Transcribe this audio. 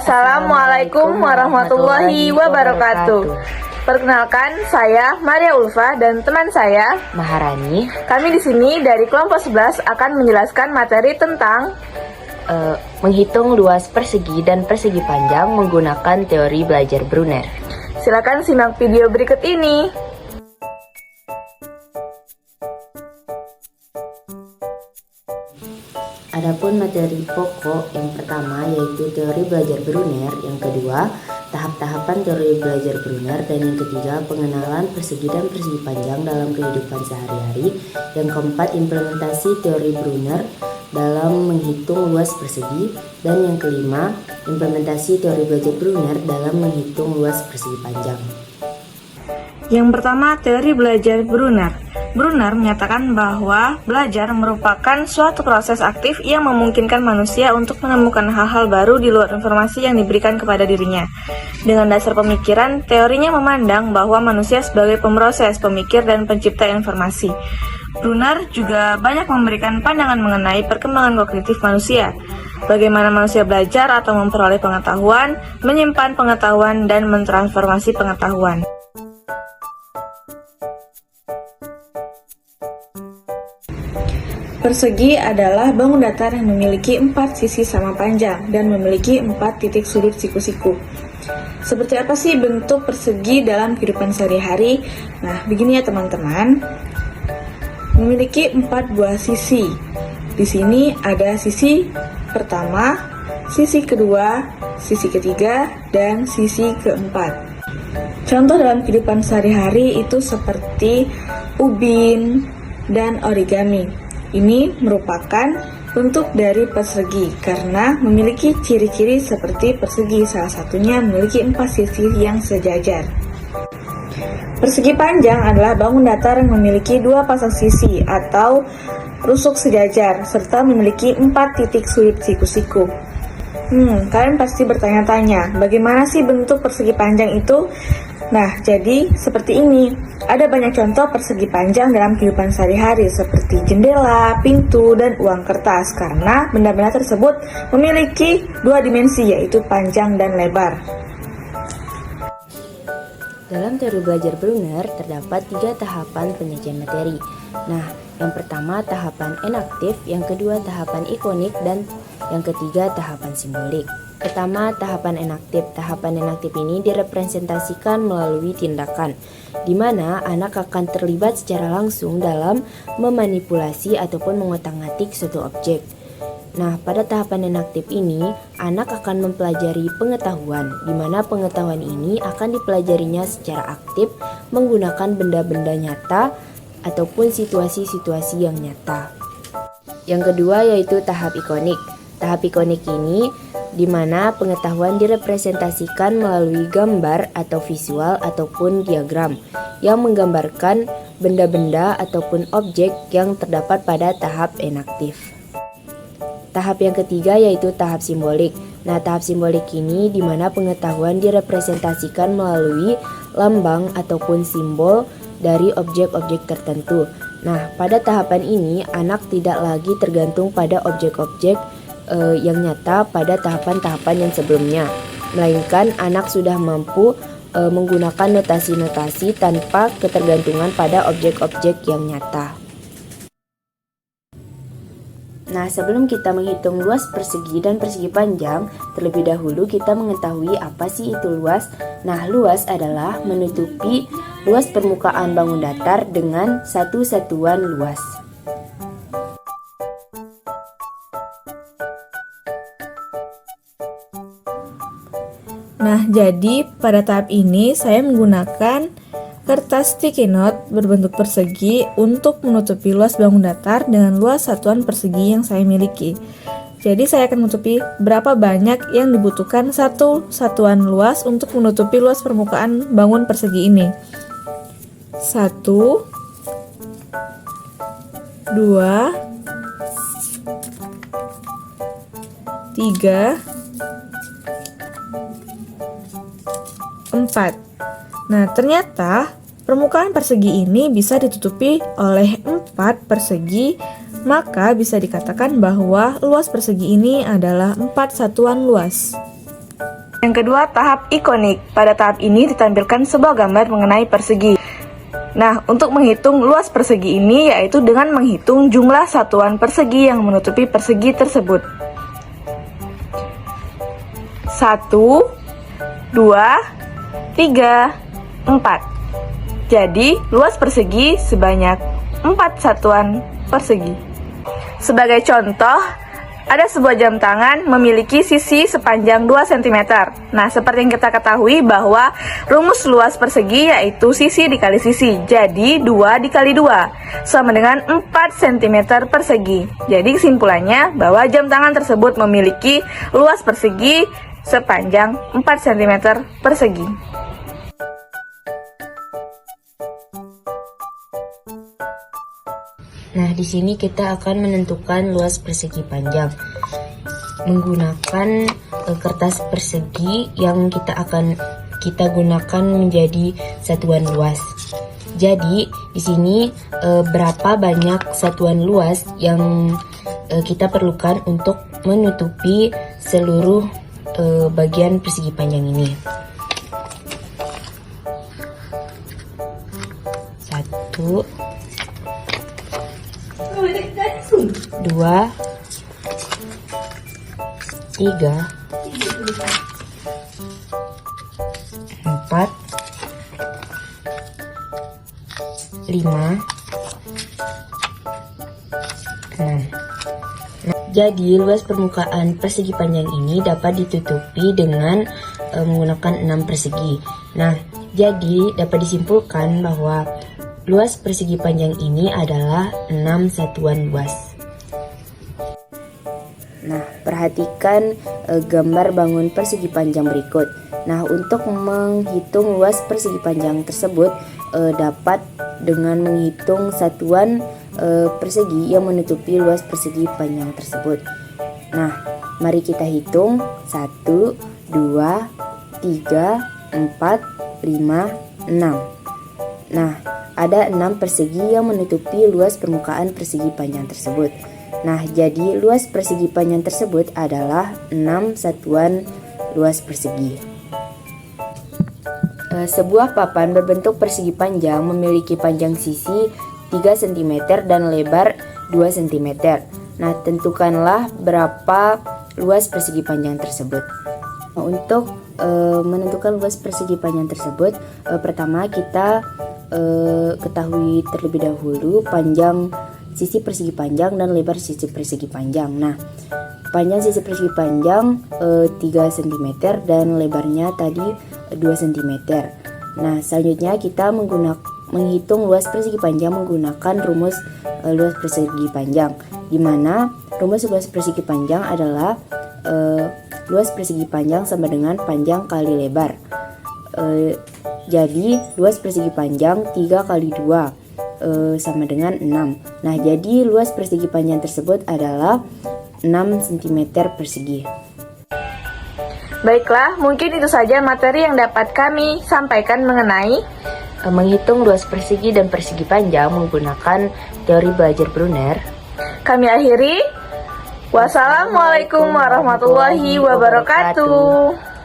Assalamualaikum warahmatullahi wabarakatuh. Perkenalkan, saya Maria Ulfa dan teman saya Maharani. Kami di sini dari kelompok 11 akan menjelaskan materi tentang menghitung luas persegi dan persegi panjang menggunakan teori belajar Brunner. Silakan simak video berikut ini. Adapun materi pokok yang pertama yaitu teori belajar Brunner, yang kedua tahap-tahapan teori belajar Brunner, dan yang ketiga pengenalan persegi dan persegi panjang dalam kehidupan sehari-hari, yang keempat implementasi teori Brunner dalam menghitung luas persegi, dan yang kelima implementasi teori belajar Brunner dalam menghitung luas persegi panjang. Yang pertama, teori belajar Brunner. Brunner menyatakan bahwa belajar merupakan suatu proses aktif yang memungkinkan manusia untuk menemukan hal-hal baru di luar informasi yang diberikan kepada dirinya. Dengan dasar pemikiran, teorinya memandang bahwa manusia sebagai pemroses, pemikir, dan pencipta informasi. Brunner juga banyak memberikan pandangan mengenai perkembangan kognitif manusia, bagaimana manusia belajar atau memperoleh pengetahuan, menyimpan pengetahuan, dan mentransformasi pengetahuan. Persegi adalah bangun datar yang memiliki 4 sisi sama panjang dan memiliki 4 titik sudut siku-siku. Seperti apa sih bentuk persegi dalam kehidupan sehari-hari? Nah, begini ya teman-teman. Memiliki 4 buah sisi. Di sini ada sisi pertama, sisi kedua, sisi ketiga, dan sisi keempat. Contoh dalam kehidupan sehari-hari itu seperti ubin dan origami. Ini merupakan bentuk dari persegi karena memiliki ciri-ciri seperti persegi, salah satunya memiliki 4 sisi yang sejajar. Persegi panjang adalah bangun datar yang memiliki 2 pasang sisi atau rusuk sejajar serta memiliki 4 titik sudut siku-siku. Kalian pasti bertanya-tanya, bagaimana sih bentuk persegi panjang itu? Nah, jadi seperti ini. Ada banyak contoh persegi panjang dalam kehidupan sehari-hari seperti jendela, pintu, dan uang kertas karena benda-benda tersebut memiliki 2 dimensi yaitu panjang dan lebar. Dalam teori belajar Brunner terdapat 3 tahapan penyajian materi. Nah, yang pertama tahapan enaktif, yang kedua tahapan ikonik, dan yang ketiga tahapan simbolik. Pertama, tahapan enaktif. Tahapan enaktif ini direpresentasikan melalui tindakan, di mana anak akan terlibat secara langsung dalam memanipulasi ataupun mengotak-atik suatu objek. Nah, pada tahapan enaktif ini, anak akan mempelajari pengetahuan, di mana pengetahuan ini akan dipelajarinya secara aktif menggunakan benda-benda nyata ataupun situasi-situasi yang nyata. Yang kedua yaitu tahap ikonik. Tahap ikonik ini di mana pengetahuan direpresentasikan melalui gambar atau visual ataupun diagram yang menggambarkan benda-benda ataupun objek yang terdapat pada tahap enaktif. Tahap yang ketiga yaitu tahap simbolik. Nah, tahap simbolik ini di mana pengetahuan direpresentasikan melalui lambang ataupun simbol dari objek-objek tertentu. Nah, pada tahapan ini anak tidak lagi tergantung pada objek-objek yang nyata pada tahapan-tahapan yang sebelumnya, melainkan anak sudah mampu menggunakan notasi-notasi tanpa ketergantungan pada objek-objek yang nyata. Nah, sebelum kita menghitung luas persegi dan persegi panjang, terlebih dahulu kita mengetahui apa sih itu luas. Nah, luas adalah menutupi luas permukaan bangun datar dengan satu satuan luas. Nah, jadi pada tahap ini saya menggunakan kertas sticky note berbentuk persegi untuk menutupi luas bangun datar dengan luas satuan persegi yang saya miliki. Jadi saya akan menutupi berapa banyak yang dibutuhkan satu satuan luas untuk menutupi luas permukaan bangun persegi ini. 1, 2, 3, 4. Nah, ternyata permukaan persegi ini bisa ditutupi oleh 4 persegi, maka bisa dikatakan bahwa luas persegi ini adalah 4 satuan luas. Yang kedua, tahap ikonik. Pada tahap ini ditampilkan sebuah gambar mengenai persegi. Nah, untuk menghitung luas persegi ini yaitu dengan menghitung jumlah satuan persegi yang menutupi persegi tersebut. 1, 2, 3, 4. Jadi, luas persegi sebanyak 4 satuan persegi. Sebagai contoh, ada sebuah jam tangan memiliki sisi sepanjang 2 cm. Nah, seperti yang kita ketahui bahwa rumus luas persegi yaitu sisi dikali sisi. Jadi, 2 dikali 2 sama dengan 4 cm persegi. Jadi, kesimpulannya bahwa jam tangan tersebut memiliki luas persegi sepanjang 4 cm persegi. Nah, di sini kita akan menentukan luas persegi panjang menggunakan kertas persegi yang kita gunakan menjadi satuan luas. Jadi, di sini berapa banyak satuan luas yang kita perlukan untuk menutupi seluruh bagian persegi panjang ini. 1, 2, 3, 4, 5, 6. Jadi, luas permukaan persegi panjang ini dapat ditutupi dengan menggunakan 6 persegi. Nah, jadi dapat disimpulkan bahwa luas persegi panjang ini adalah 6 satuan luas. Nah, perhatikan gambar bangun persegi panjang berikut. Nah, untuk menghitung luas persegi panjang tersebut dapat dengan menghitung satuan persegi yang menutupi luas persegi panjang tersebut. Nah, mari kita hitung 1, 2, 3, 4, 5, 6. Nah, ada 6 persegi yang menutupi luas permukaan persegi panjang tersebut. Nah, jadi luas persegi panjang tersebut adalah 6 satuan luas persegi. Sebuah papan berbentuk persegi panjang memiliki panjang sisi 3 cm dan lebar 2 cm. Nah, tentukanlah berapa luas persegi panjang tersebut. Untuk menentukan luas persegi panjang tersebut, pertama kita ketahui terlebih dahulu panjang sisi persegi panjang dan lebar sisi persegi panjang. Nah, panjang sisi persegi panjang 3 cm dan lebarnya tadi 2 cm. Nah, selanjutnya kita menghitung luas persegi panjang menggunakan rumus luas persegi panjang, di mana rumus luas persegi panjang adalah luas persegi panjang sama dengan panjang kali lebar. Jadi luas persegi panjang 3 kali 2 sama dengan 6. Nah, jadi luas persegi panjang tersebut adalah 6 cm persegi. Baiklah, mungkin itu saja materi yang dapat kami sampaikan mengenai menghitung luas persegi dan persegi panjang menggunakan teori belajar Brunner. Kami akhiri. Wassalamualaikum warahmatullahi wabarakatuh.